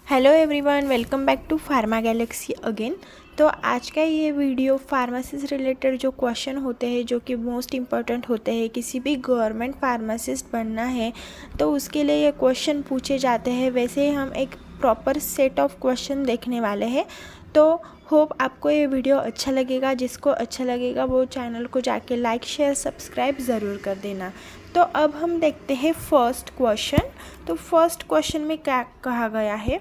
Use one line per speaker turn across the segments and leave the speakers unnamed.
Hello everyone, welcome back to pharma galaxy again. तो आज का ये वीडियो फार्मेसी से रिलेटेड जो क्वेश्चन होते हैं जो कि मोस्ट इम्पॉर्टेंट होते हैं, किसी भी गवर्नमेंट फार्मासिस्ट बनना है तो उसके लिए ये क्वेश्चन पूछे जाते हैं। वैसे हम एक प्रॉपर सेट ऑफ क्वेश्चन देखने वाले हैं। तो होप आपको ये वीडियो अच्छा लगेगा। जिसको अच्छा लगेगा वो चैनल को जाके लाइक शेयर सब्सक्राइब ज़रूर कर देना। तो अब हम देखते हैं फर्स्ट क्वेश्चन। तो फर्स्ट क्वेश्चन में क्या कहा गया है,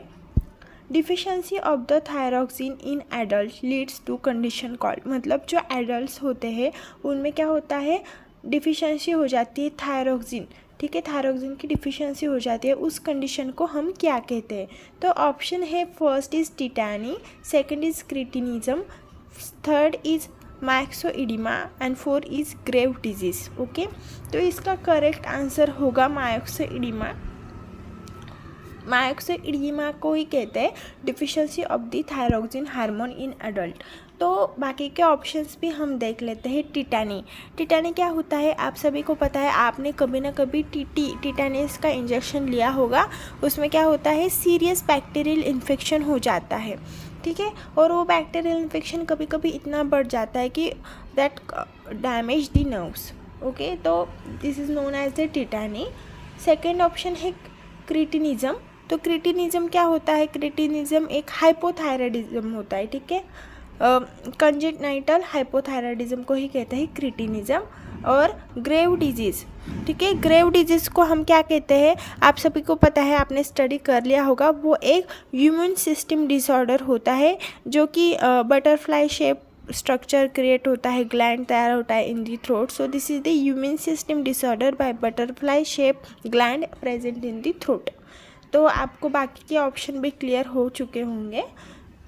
deficiency of the thyroxine in adult leads to condition called. मतलब जो एडल्ट होते हैं उनमें क्या होता है, डिफिशेंसी हो जाती है थायरॉक्सिन। ठीक है, थायरॉक्सिन की डिफिशेंसी हो जाती है, उस कंडीशन को हम क्या कहते हैं। तो ऑप्शन है first is tetany, second is cretinism, third is myxoedema and four is grave disease. Okay, तो इसका करेक्ट आंसर होगा मायोक्सोइडिमा। मायोक्सोइडिमा को ही कहते हैं deficiency of the thyroxine hormone in adult. तो बाकी के ऑप्शंस भी हम देख लेते हैं। टिटानी क्या होता है, आप सभी को पता है, आपने कभी ना कभी टिटानस का इंजेक्शन लिया होगा। उसमें क्या होता है, सीरियस बैक्टीरियल इन्फेक्शन हो जाता है। ठीक है, और वो बैक्टीरियल इन्फेक्शन कभी कभी इतना बढ़ जाता है कि that damage the nerves. Okay, तो this is known as the tetany. Second option है क्रिटिनिज्म। तो क्रिटिनिज्म क्या होता है, क्रिटिनिज्म एक हाइपोथायराइडिज्म होता है। ठीक है, कंजेनिटल हाइपोथायराइडिज्म को ही कहते हैं क्रिटिनिज्म। और ग्रेव डिजीज़, ठीक है, ग्रेव डिजीज़ को हम क्या कहते हैं, आप सभी को पता है, आपने स्टडी कर लिया होगा। वो एक इम्यून सिस्टम डिसऑर्डर होता है जो कि बटरफ्लाई शेप स्ट्रक्चर क्रिएट होता है, ग्लैंड तैयार होता है in the throat. So this is the immune system disorder by butterfly shape gland present in the throat. तो आपको बाकी के ऑप्शन भी क्लियर हो चुके होंगे।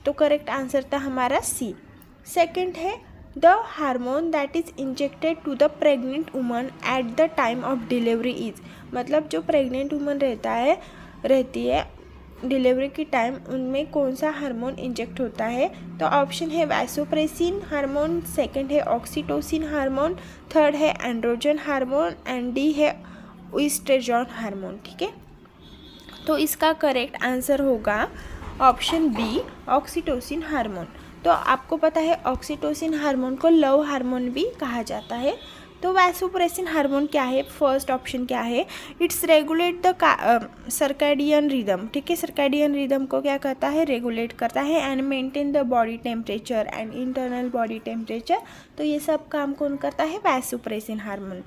तो करेक्ट आंसर था हमारा सी। सेकंड है the hormone that is injected to the pregnant woman at the time of delivery is. मतलब जो प्रेग्नेंट वुमन रहती है डिलीवरी की टाइम, उनमें कौन सा हार्मोन इंजेक्ट होता है। तो ऑप्शन है वैसोप्रेसिन हार्मोन, सेकंड है ऑक्सीटोसिन हार्मोन, थर्ड है एंड्रोजन हार्मोन एंड डी है ईस्ट्रोजन हार्मोन। ठीक है, तो इसका करेक्ट आंसर होगा ऑप्शन बी, ऑक्सीटोसिन हार्मोन। तो आपको पता है ऑक्सीटोसिन हार्मोन को लव हार्मोन भी कहा जाता है। तो वैसोप्रेसिन हार्मोन क्या है, फर्स्ट ऑप्शन क्या है, it's regulate the circadian rhythm. ठीक है, सर्कैडियन रिदम को क्या करता है, रेगुलेट करता है and maintain the body temperature and internal body temperature. तो ये सब काम कौन करता है, वैसोप्रेसिन हार्मोन।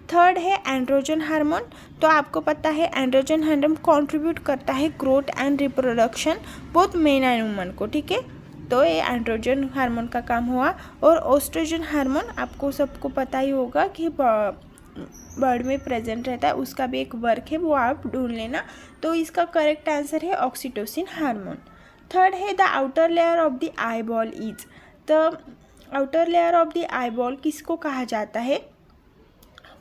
थर्ड है एंड्रोजन हार्मोन। तो आपको पता है एंड्रोजन हार्मोन कंट्रीब्यूट करता है growth and reproduction both men and woman को। ठीक है, तो ये एंड्रोजन हार्मोन का काम हुआ। और ओस्ट्रोजन हार्मोन आपको सबको पता ही होगा कि बर्ड में प्रेजेंट रहता है, उसका भी एक वर्क है, वो आप ढूंढ लेना। तो इसका करेक्ट आंसर है ऑक्सीटोसिन हार्मोन। थर्ड है the outer layer of the eye ball is. The outer layer of the eye ball किसको कहा जाता है,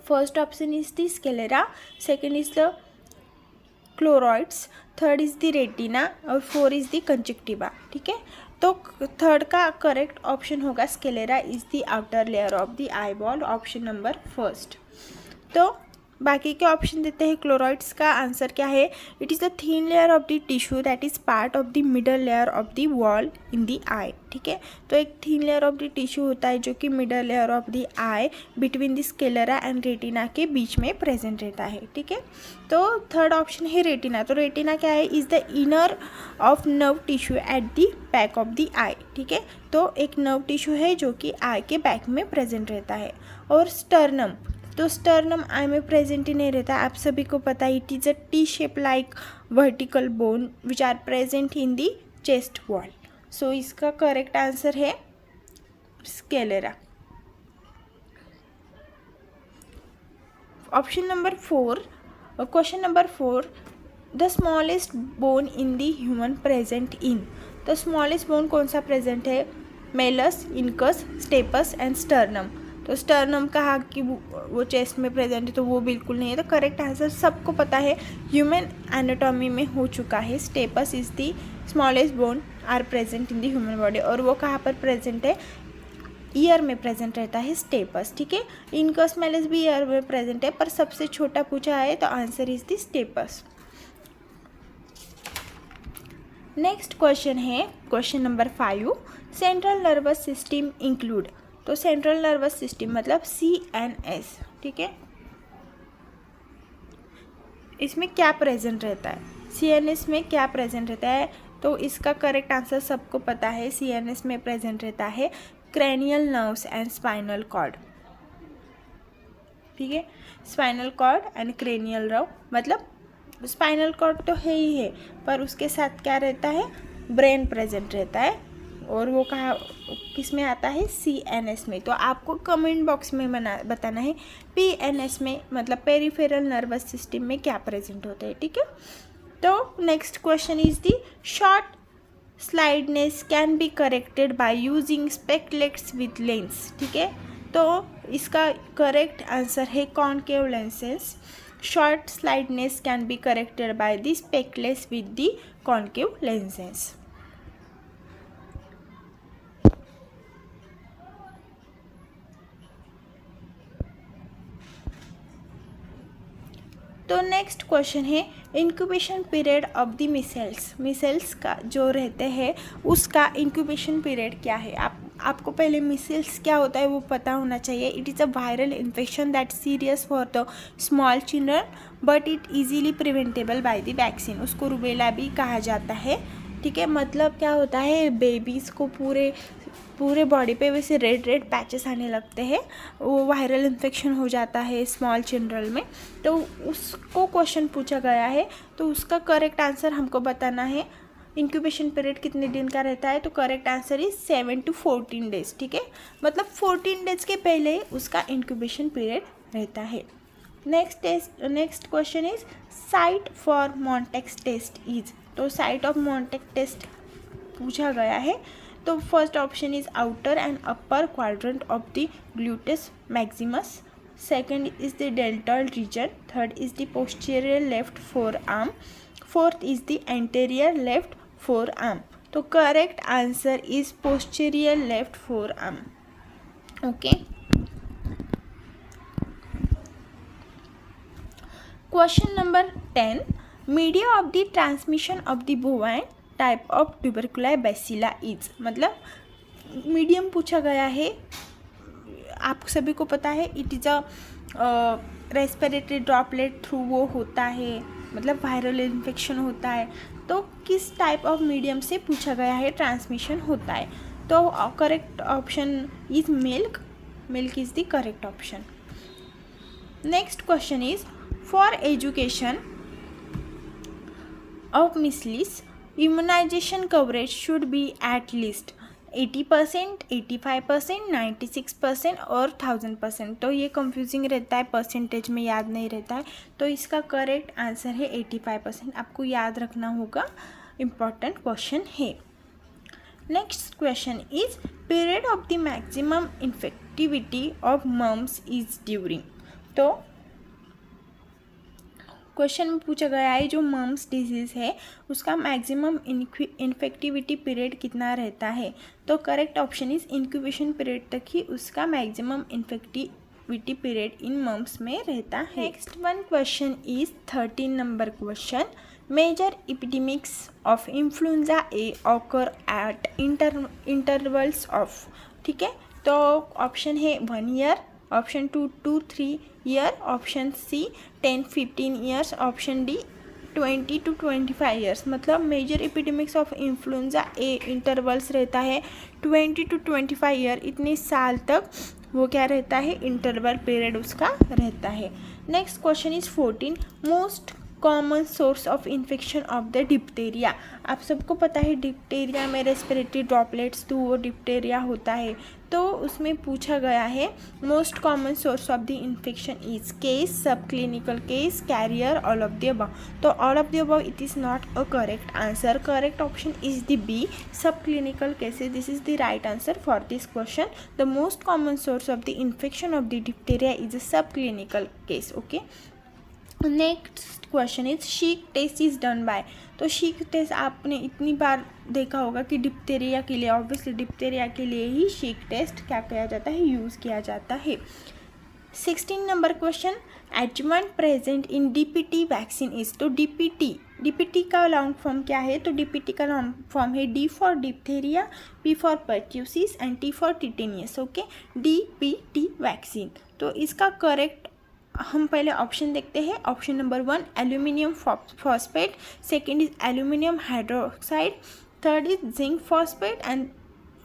first option is the sclera, second is the choroids, third is the retina और four is the conjunctiva. ठीक है, तो third का correct option होगा sclera is the outer layer of the eye ball, option number first. तो बाकी के option देते हैं। क्लोराइड्स का आंसर क्या है, it is the thin layer of the tissue that is part of the middle layer of the wall in the eye. ठीक है, तो एक thin layer of the tissue होता है जो कि middle layer of the eye between the sclera and retina के बीच में प्रेजेंट रहता है। ठीक है, तो थर्ड ऑप्शन है रेटिना। तो रेटिना क्या है, is the inner of nerve tissue at the back of the eye. ठीक है, तो एक नर्व टिश्यू है जो कि आई के बैक में प्रेजेंट रहता है। और स्टर्नम, तो स्टर्नम आई में प्रेजेंट ही नहीं रहता, आप सभी को पता है, it is a T shape like vertical bone which are present in the chest wall. So इसका करेक्ट आंसर है sclera. Option number four, question number 4, the smallest bone in the human present in. तो smallest bone कौन सा present है, malleus, incus, stapes and sternum. तो sternum कहा कि वो चेस्ट में प्रेजेंट है, तो वो बिल्कुल नहीं है। तो करेक्ट आंसर सबको पता है, ह्यूमन एनाटॉमी में हो चुका है। Stapes is the smallest bone are present in the human body. और वो कहाँ पर प्रेजेंट है, ईयर में प्रेजेंट रहता है स्टेपस। ठीक है, इनकस मेलस भी ईयर में प्रेजेंट है, पर सबसे छोटा पूछा है तो answer is the stapes. Next question है question number 5, central nervous system include. तो सेंट्रल नर्वस सिस्टम मतलब CNS, ठीक है, इसमें क्या प्रेजेंट रहता है, CNS में क्या प्रेजेंट रहता है। तो इसका करेक्ट आंसर सबको पता है, CNS में प्रेजेंट रहता है cranial nerves and spinal cord, ठीक है, spinal cord and cranial nerve, मतलब स्पाइनल कॉर्ड तो है ही है पर उसके साथ क्या रहता है, ब्रेन प्रेजेंट रहता है, और वो कहाँ किस में आता है, CNS में। तो आपको कमेंट बॉक्स में बताना है PNS में मतलब पेरिफेरल नर्वस सिस्टम में क्या प्रेजेंट होता है, ठीक है। तो next question is the short sightedness can be corrected by using spectacles with lens, ठीक है। तो इसका करेक्ट आंसर है concave lenses. Short sightedness can be corrected by the spectacles with the concave lenses. तो नेक्स्ट क्वेश्चन है incubation period of the measles का जो रहते हैं उसका इंक्यूबेशन पीरियड क्या है। आपको पहले मिसेल्स क्या होता है वो पता होना चाहिए। It is a viral infection that serious for the small children but it easily preventable by the vaccine. उसको रुबेला भी कहा जाता है, ठीक है। मतलब क्या होता है, बेबीज़ को पूरे बॉडी पे वैसे रेड पैचेस आने लगते हैं, वो वायरल इन्फेक्शन हो जाता है स्मॉल चिल्ड्रन में। तो उसको क्वेश्चन पूछा गया है, तो उसका करेक्ट आंसर हमको बताना है इंक्यूबेशन पीरियड कितने दिन का रहता है। तो correct answer is 7 to 14 days, ठीक है। मतलब 14 डेज के पहले उसका इंक्यूबेशन पीरियड रहता है। Next question is site for Mantoux test is. तो साइट ऑफ मॉन्टेक टेस्ट पूछा गया है। तो first option is outer and upper quadrant of the gluteus maximus, second is the deltoid region, third is the posterior left forearm, fourth is the anterior left forearm. तो correct answer is posterior left forearm, okay. Question number 10, media of the transmission of the bovine type of tuberculi bacilli is. मतलब medium पूछा गया है, आप सभी को पता है it is a respiratory droplet through वो होता है, मतलब वायरल इन्फेक्शन होता है। तो किस टाइप ऑफ मीडियम से पूछा गया है ट्रांसमिशन होता है। तो correct option is milk is the correct option. Next question is for education of measles immunization coverage should be at least 80%, 85%, 96% और 1000%। तो ये कंफ्यूजिंग रहता है, परसेंटेज में याद नहीं रहता है। तो इसका करेक्ट आंसर है 85%। आपको याद रखना होगा, इम्पॉर्टेंट क्वेश्चन है। Next question is period of the maximum infectivity of mumps is during. तो क्वेश्चन में पूछा गया है जो मम्स डिजीज़ है उसका मैक्सिमम इन्फेक्टिविटी पीरियड कितना रहता है। तो correct option is incubation period तक ही उसका maximum infectivity period in mumps में रहता है। Next one question is 13 number question, major epidemics of influenza A occur at intervals of, ठीक है। तो ऑप्शन है 1 year, option 2 to 3 year, option C 10-15 years, option D 20 to 25 years. मतलब major epidemics of influenza A intervals रहता है 20 to 25 year, इतने साल तक वो क्या रहता है, इंटरवल पीरियड उसका रहता है। Next question is 14, most common source of infection of the Diptera. आप सबको पता है डिप्टेरिया में रेस्पिरेटरी ड्रॉपलेट्स तो वो डिप्टेरिया होता है। तो उसमें पूछा गया है most common source of the infection is case, subclinical case, carrier, all of the above. तो all of the above it is not a correct answer. Correct option is the B, subclinical cases. This is the right answer for this question. The most common source of the infection of the diphtheria is a subclinical case, okay. Next question is Schick test is done by. तो chic test आपने इतनी बार देखा होगा कि Diptera के लिए, obviously Diptera के लिए ही शीक टेस्ट क्या किया जाता है, यूज़ किया जाता है। 16 number question, adjuvant present in DPT vaccine is. तो DPT DPT का लॉन्ग फॉर्म क्या है? तो DPT का लॉन्ग फॉर्म है D for diphtheria, P for pertussis and T for tetanus. Okay, DPT vaccine. तो इसका करेक्ट हम पहले ऑप्शन देखते हैं. Option number 1 aluminium phosphate, second is aluminium hydroxide, third is zinc phosphate and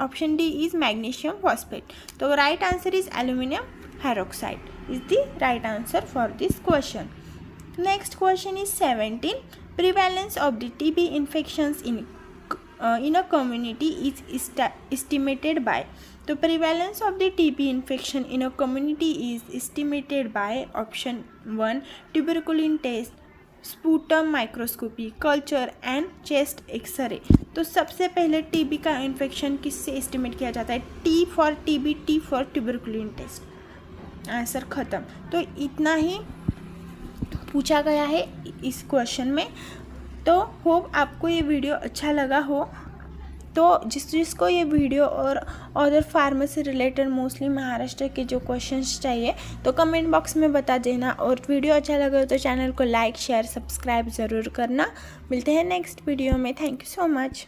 option D is magnesium phosphate. तो right answer is aluminium hydroxide is the right answer for this question. Next question is 17. Prevalence of the TB infections in a community is estimated by. तो prevalence of the TB infection in a community is estimated by option 1 tuberculin test, sputum microscopy, culture and chest x-ray. तो सबसे पहले TB का infection किससे estimate किया जाता है? T for TB, T for tuberculin test. Answer ख़त्म. तो इतना ही पूछा गया है इस क्वेश्चन में. तो होप आपको ये वीडियो अच्छा लगा हो. तो जिसको ये वीडियो और other pharmacy related mostly Maharashtra के जो क्वेश्चंस चाहिए तो कमेंट बॉक्स में बता देना. और वीडियो अच्छा लगा तो चैनल को लाइक शेयर सब्सक्राइब ज़रूर करना. मिलते हैं नेक्स्ट वीडियो में. Thank you so much.